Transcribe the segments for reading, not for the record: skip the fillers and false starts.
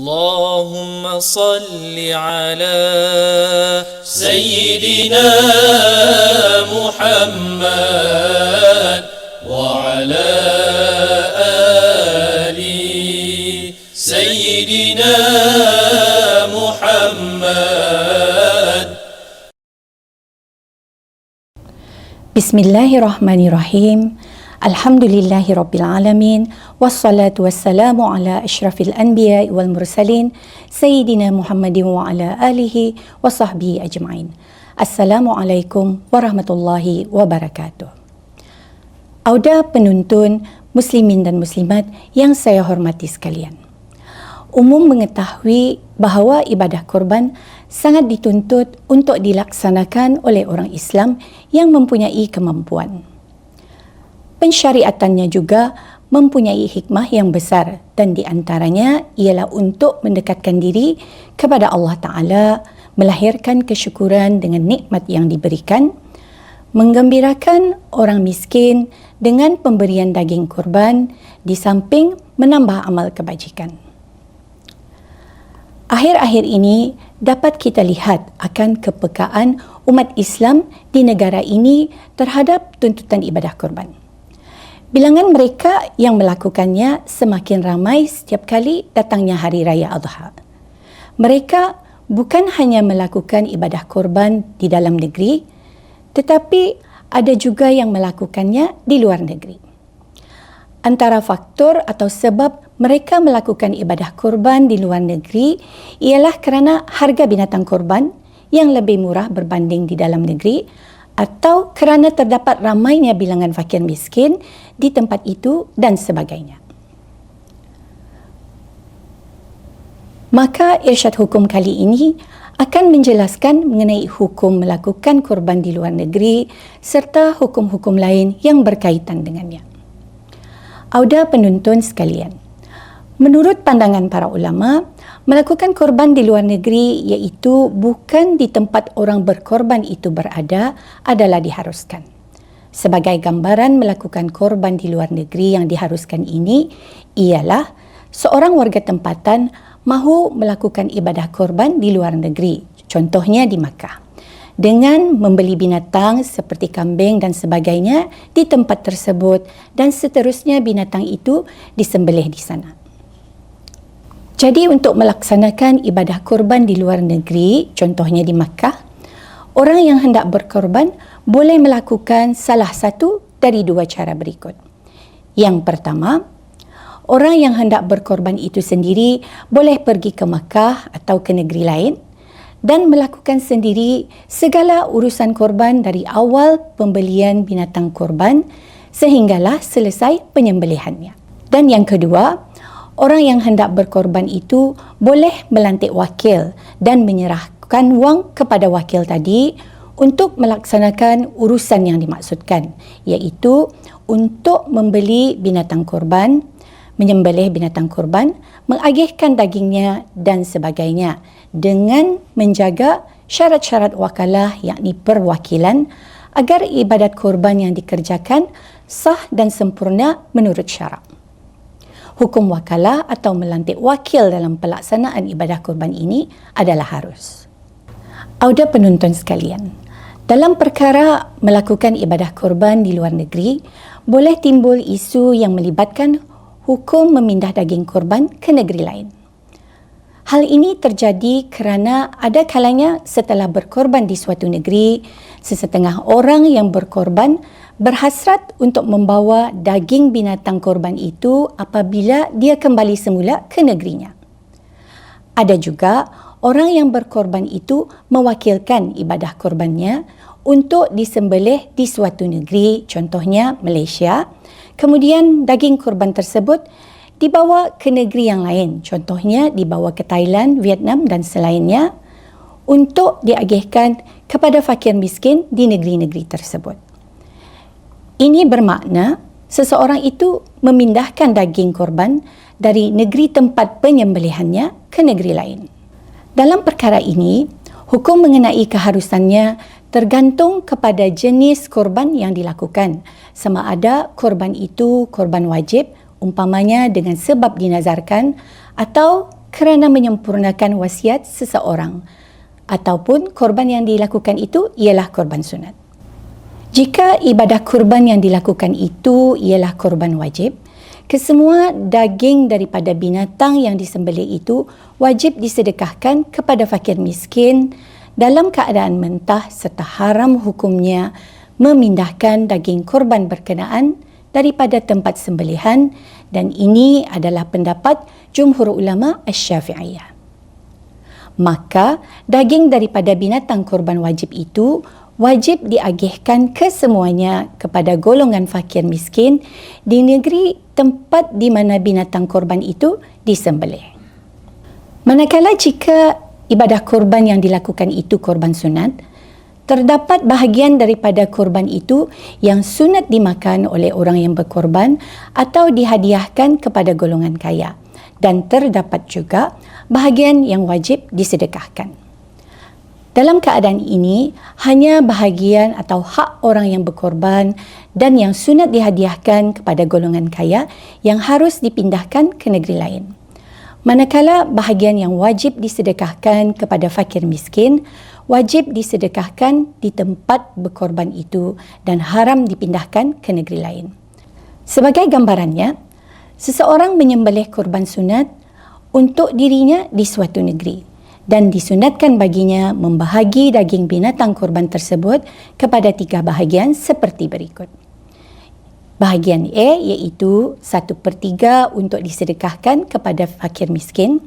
اللهم صل على سيدنا محمد وعلى آل سيدنا محمد. Bismillahirrahmanirrahim. Alhamdulillahirrabbilalamin. Wassalatu wassalamu ala ashrafil anbiya wal mursalin Sayyidina Muhammadin wa ala alihi wa sahbihi ajma'in. Assalamualaikum warahmatullahi wabarakatuh. Auda penuntun, muslimin dan muslimat yang saya hormati sekalian. Umum mengetahui bahawa ibadah korban sangat dituntut untuk dilaksanakan oleh orang Islam yang mempunyai kemampuan. Pensyariatannya juga mempunyai hikmah yang besar dan di antaranya ialah untuk mendekatkan diri kepada Allah Ta'ala, melahirkan kesyukuran dengan nikmat yang diberikan, menggembirakan orang miskin dengan pemberian daging kurban di samping menambah amal kebajikan. Akhir-akhir ini dapat kita lihat akan kepekaan umat Islam di negara ini terhadap tuntutan ibadah kurban. Bilangan mereka yang melakukannya semakin ramai setiap kali datangnya Hari Raya Adha. Mereka bukan hanya melakukan ibadah kurban di dalam negeri, tetapi ada juga yang melakukannya di luar negeri. Antara faktor atau sebab mereka melakukan ibadah kurban di luar negeri ialah kerana harga binatang kurban yang lebih murah berbanding di dalam negeri, atau kerana terdapat ramainya bilangan fakir miskin di tempat itu dan sebagainya. Maka irsyad hukum kali ini akan menjelaskan mengenai hukum melakukan kurban di luar negeri serta hukum-hukum lain yang berkaitan dengannya. Auda penuntun sekalian, menurut pandangan para ulama, melakukan korban di luar negeri iaitu bukan di tempat orang berkorban itu berada adalah diharuskan. Sebagai gambaran melakukan korban di luar negeri yang diharuskan ini ialah seorang warga tempatan mahu melakukan ibadah korban di luar negeri, contohnya di Makkah, dengan membeli binatang seperti kambing dan sebagainya di tempat tersebut dan seterusnya binatang itu disembelih di sana. Jadi untuk melaksanakan ibadah kurban di luar negeri, contohnya di Makkah, orang yang hendak berkorban boleh melakukan salah satu dari dua cara berikut. Yang pertama, orang yang hendak berkorban itu sendiri boleh pergi ke Makkah atau ke negeri lain dan melakukan sendiri segala urusan korban dari awal pembelian binatang korban sehinggalah selesai penyembelihannya. Dan yang kedua, orang yang hendak berkorban itu boleh melantik wakil dan menyerahkan wang kepada wakil tadi untuk melaksanakan urusan yang dimaksudkan, iaitu untuk membeli binatang korban, menyembelih binatang korban, mengagihkan dagingnya dan sebagainya dengan menjaga syarat-syarat wakalah yakni perwakilan agar ibadat korban yang dikerjakan sah dan sempurna menurut syarak. Hukum wakalah atau melantik wakil dalam pelaksanaan ibadah kurban ini adalah harus. Auda penuntun sekalian, dalam perkara melakukan ibadah kurban di luar negeri, boleh timbul isu yang melibatkan hukum memindah daging kurban ke negeri lain. Hal ini terjadi kerana ada kalanya setelah berkorban di suatu negeri, sesetengah orang yang berkorban berhasrat untuk membawa daging binatang korban itu apabila dia kembali semula ke negerinya. Ada juga orang yang berkorban itu mewakilkan ibadah korbannya untuk disembelih di suatu negeri, contohnya Malaysia. Kemudian daging korban tersebut dibawa ke negeri yang lain, contohnya dibawa ke Thailand, Vietnam dan selainnya untuk diagihkan kepada fakir miskin di negeri-negeri tersebut. Ini bermakna seseorang itu memindahkan daging korban dari negeri tempat penyembelihannya ke negeri lain. Dalam perkara ini, hukum mengenai keharusannya tergantung kepada jenis korban yang dilakukan, sama ada korban itu korban wajib, umpamanya dengan sebab dinazarkan, atau kerana menyempurnakan wasiat seseorang, ataupun korban yang dilakukan itu ialah korban sunat. Jika ibadah kurban yang dilakukan itu ialah korban wajib, kesemua daging daripada binatang yang disembelih itu wajib disedekahkan kepada fakir miskin dalam keadaan mentah, serta haram hukumnya memindahkan daging korban berkenaan daripada tempat sembelihan, dan ini adalah pendapat jumhur ulama Asy-Syafi'iyah. Maka daging daripada binatang korban wajib itu wajib diagihkan kesemuanya kepada golongan fakir miskin di negeri tempat di mana binatang korban itu disembelih. Manakala jika ibadah korban yang dilakukan itu korban sunat, terdapat bahagian daripada korban itu yang sunat dimakan oleh orang yang berkorban atau dihadiahkan kepada golongan kaya, dan terdapat juga bahagian yang wajib disedekahkan. Dalam keadaan ini, hanya bahagian atau hak orang yang berkorban dan yang sunat dihadiahkan kepada golongan kaya yang harus dipindahkan ke negeri lain. Manakala bahagian yang wajib disedekahkan kepada fakir miskin wajib disedekahkan di tempat berkorban itu dan haram dipindahkan ke negeri lain. Sebagai gambarannya, seseorang menyembelih korban sunat untuk dirinya di suatu negeri dan disunatkan baginya membahagi daging binatang korban tersebut kepada 3 bahagian seperti berikut. Bahagian A iaitu 1/3 untuk disedekahkan kepada fakir miskin,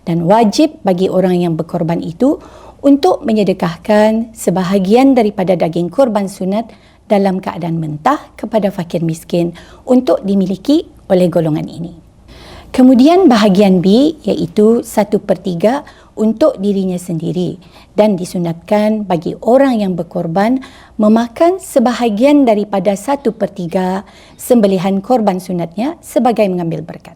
dan wajib bagi orang yang berkorban itu untuk menyedekahkan sebahagian daripada daging korban sunat dalam keadaan mentah kepada fakir miskin untuk dimiliki oleh golongan ini. Kemudian bahagian B iaitu 1/3 untuk dirinya sendiri, dan disunatkan bagi orang yang berkorban memakan sebahagian daripada 1/3 sembelihan korban sunatnya sebagai mengambil berkat.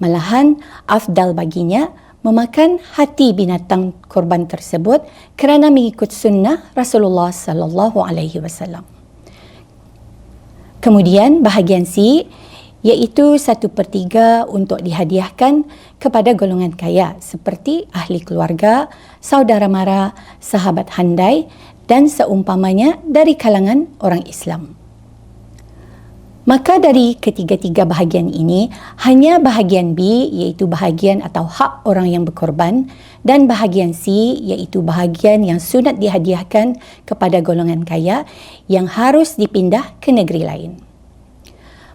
Malahan afdal baginya memakan hati binatang korban tersebut kerana mengikut sunnah Rasulullah sallallahu alaihi wasallam. Kemudian bahagian C iaitu 1/3 untuk dihadiahkan kepada golongan kaya seperti ahli keluarga, saudara mara, sahabat handai dan seumpamanya dari kalangan orang Islam. Maka dari ketiga-tiga bahagian ini, hanya bahagian B iaitu bahagian atau hak orang yang berkorban dan bahagian C iaitu bahagian yang sunat dihadiahkan kepada golongan kaya yang harus dipindah ke negeri lain.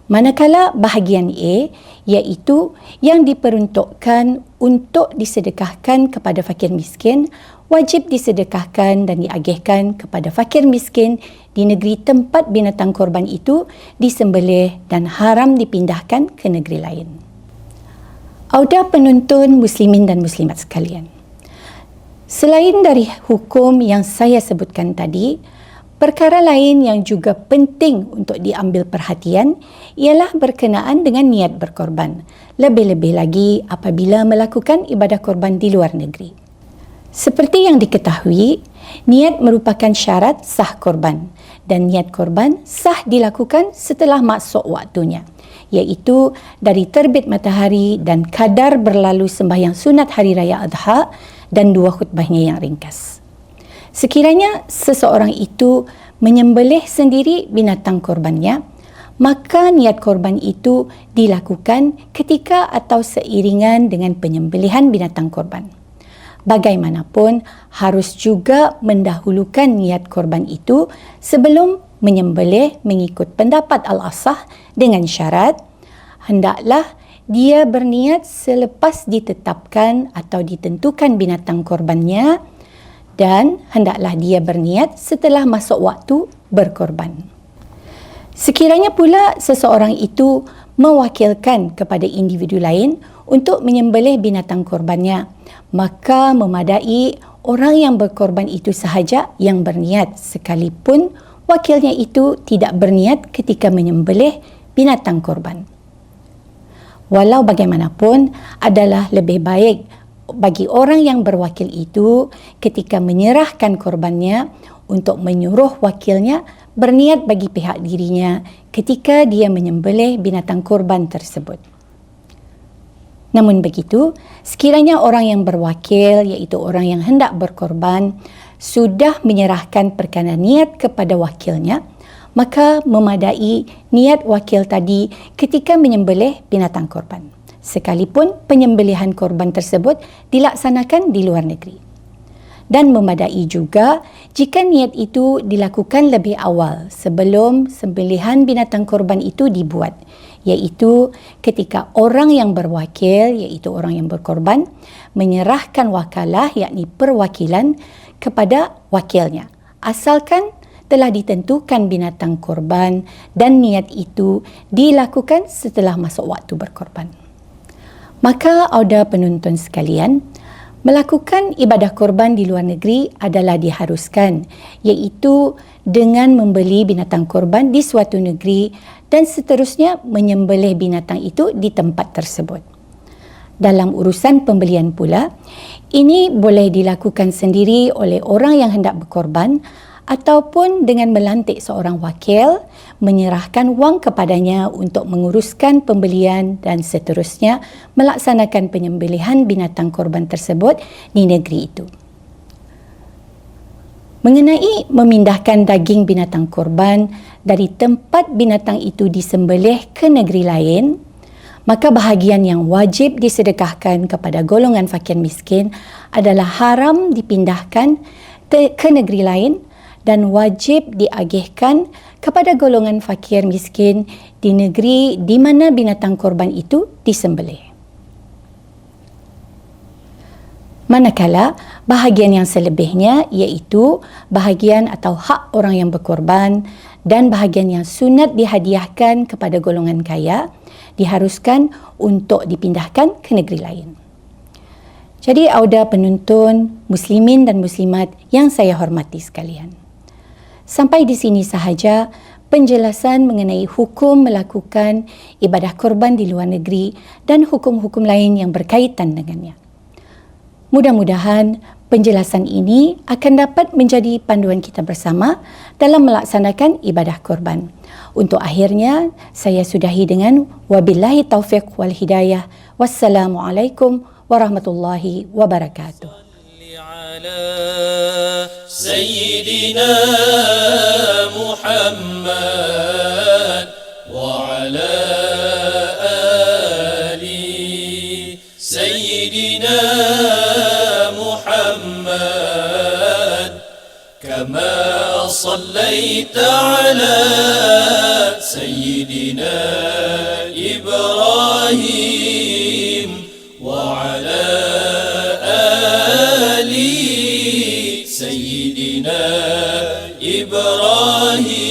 Manakala bahagian A iaitu yang diperuntukkan untuk disedekahkan kepada fakir miskin, wajib disedekahkan dan diagihkan kepada fakir miskin di negeri tempat binatang korban itu disembelih dan haram dipindahkan ke negeri lain. Auda penuntun muslimin dan muslimat sekalian, selain dari hukum yang saya sebutkan tadi, perkara lain yang juga penting untuk diambil perhatian ialah berkenaan dengan niat berkorban, lebih-lebih lagi apabila melakukan ibadah korban di luar negeri. Seperti yang diketahui, niat merupakan syarat sah korban, dan niat korban sah dilakukan setelah masuk waktunya, iaitu dari terbit matahari dan kadar berlalu sembahyang sunat hari raya Adha dan 2 khutbahnya yang ringkas. Sekiranya seseorang itu menyembelih sendiri binatang korbannya, maka niat korban itu dilakukan ketika atau seiringan dengan penyembelihan binatang korban. Bagaimanapun, harus juga mendahulukan niat korban itu sebelum menyembelih mengikut pendapat Al-Asah dengan syarat hendaklah dia berniat selepas ditetapkan atau ditentukan binatang korbannya, dan hendaklah dia berniat setelah masuk waktu berkorban. Sekiranya pula seseorang itu mewakilkan kepada individu lain untuk menyembelih binatang korbannya, maka memadai orang yang berkorban itu sahaja yang berniat, sekalipun wakilnya itu tidak berniat ketika menyembelih binatang korban. Walau bagaimanapun, adalah lebih baik bagi orang yang berwakil itu ketika menyerahkan korbannya untuk menyuruh wakilnya berniat bagi pihak dirinya ketika dia menyembelih binatang korban tersebut. Namun begitu, sekiranya orang yang berwakil iaitu orang yang hendak berkorban sudah menyerahkan perkara niat kepada wakilnya, maka memadai niat wakil tadi ketika menyembelih binatang korban, sekalipun penyembelihan korban tersebut dilaksanakan di luar negeri. Dan memadai juga jika niat itu dilakukan lebih awal sebelum sembelihan binatang korban itu dibuat, iaitu ketika orang yang berwakil iaitu orang yang berkorban menyerahkan wakalah yakni perwakilan kepada wakilnya, asalkan telah ditentukan binatang korban dan niat itu dilakukan setelah masuk waktu berkorban. Maka auda penonton sekalian, melakukan ibadah korban di luar negeri adalah diharuskan, iaitu dengan membeli binatang korban di suatu negeri dan seterusnya menyembelih binatang itu di tempat tersebut. Dalam urusan pembelian pula, ini boleh dilakukan sendiri oleh orang yang hendak berkorban ataupun dengan melantik seorang wakil, menyerahkan wang kepadanya untuk menguruskan pembelian dan seterusnya melaksanakan penyembelihan binatang korban tersebut di negeri itu. Mengenai memindahkan daging binatang korban dari tempat binatang itu disembelih ke negeri lain, maka bahagian yang wajib disedekahkan kepada golongan fakir miskin adalah haram dipindahkan ke negeri lain dan wajib diagihkan kepada golongan fakir miskin di negeri di mana binatang korban itu disembelih. Manakala bahagian yang selebihnya iaitu bahagian atau hak orang yang berkorban dan bahagian yang sunat dihadiahkan kepada golongan kaya diharuskan untuk dipindahkan ke negeri lain. Jadi auda penonton muslimin dan muslimat yang saya hormati sekalian. Sampai di sini sahaja penjelasan mengenai hukum melakukan ibadah korban di luar negeri dan hukum-hukum lain yang berkaitan dengannya. Mudah-mudahan penjelasan ini akan dapat menjadi panduan kita bersama dalam melaksanakan ibadah korban. Untuk akhirnya, saya sudahi dengan wabillahi taufiq wal hidayah. Wassalamualaikum warahmatullahi wabarakatuh. سيدنا محمد وعلى آل سيدنا محمد كما صليت على سيدنا إبراهيم وعلى سيدنا إبراهيم